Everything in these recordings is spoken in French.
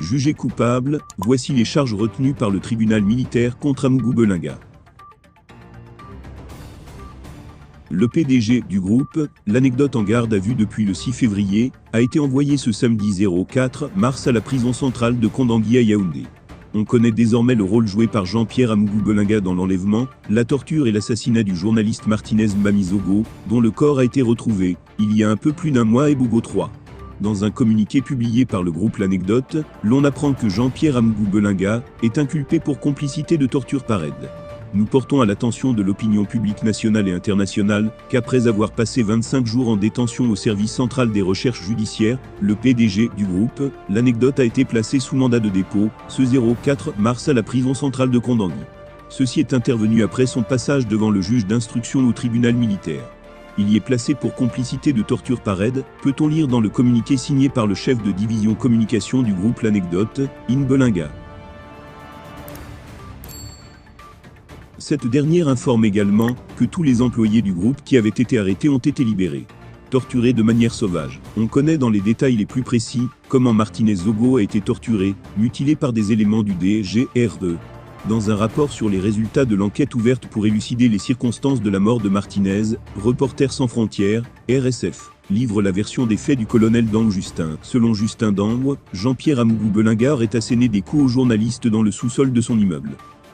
Jugé coupable, voici les charges retenues par le tribunal militaire contre Amougou Belinga. Le PDG du groupe, l'anecdote en garde à vue depuis le 6 février, a été envoyé ce samedi 04 mars à la prison centrale de Kondangui à Yaoundé. On connaît désormais le rôle joué par Jean-Pierre Amougou Belinga dans l'enlèvement, la torture et l'assassinat du journaliste Martinez Mbamizogo, dont le corps a été retrouvé, il y a un peu plus d'un mois à Bogo 3. Dans un communiqué publié par le groupe L'Anecdote, l'on apprend que Jean-Pierre Amougou Belinga est inculpé pour complicité de torture par aide. Nous portons à l'attention de l'opinion publique nationale et internationale qu'après avoir passé 25 jours en détention au service central des recherches judiciaires, le PDG du groupe, L'Anecdote a été placé sous mandat de dépôt, ce 04 mars à la prison centrale de Kondangui. Ceci est intervenu après son passage devant le juge d'instruction au tribunal militaire. Il y est placé pour complicité de torture par aide, peut-on lire dans le communiqué signé par le chef de division communication du groupe L'Anecdote, In Belinga. Cette dernière informe également que tous les employés du groupe qui avaient été arrêtés ont été libérés. Torturés de manière sauvage. On connaît dans les détails les plus précis comment Martinez Zogo a été torturé, mutilé par des éléments du DGRE. Dans un rapport sur les résultats de l'enquête ouverte pour élucider les circonstances de la mort de Martinez, Reporters sans frontières, RSF, livre la version des faits du colonel Dang Justin. Selon Justin Dang, Jean-Pierre Amougou Belinga aurait asséné des coups aux journalistes dans le sous-sol de son immeuble.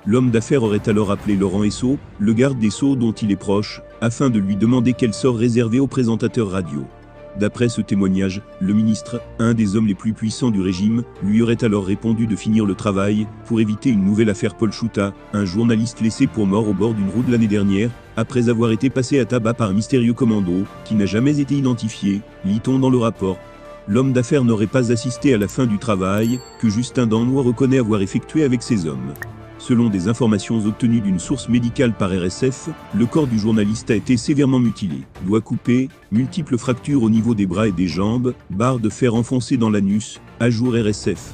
L'homme d'affaires aurait alors appelé Laurent Esso, le garde des Sceaux dont il est proche, afin de lui demander quel sort réservé aux présentateurs radio. D'après ce témoignage, le ministre, un des hommes les plus puissants du régime, lui aurait alors répondu de finir le travail, pour éviter une nouvelle affaire Paul Chouta, un journaliste laissé pour mort au bord d'une route l'année dernière, après avoir été passé à tabac par un mystérieux commando, qui n'a jamais été identifié, lit-on dans le rapport. L'homme d'affaires n'aurait pas assisté à la fin du travail, que Justin Danois reconnaît avoir effectué avec ses hommes. Selon des informations obtenues d'une source médicale par RSF, le corps du journaliste a été sévèrement mutilé. Doigts coupés, multiples fractures au niveau des bras et des jambes, barres de fer enfoncées dans l'anus, ajoute RSF.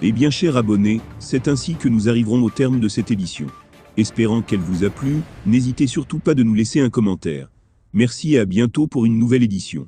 Eh bien chers abonnés, c'est ainsi que nous arriverons au terme de cette édition. Espérant qu'elle vous a plu, n'hésitez surtout pas de nous laisser un commentaire. Merci et à bientôt pour une nouvelle édition.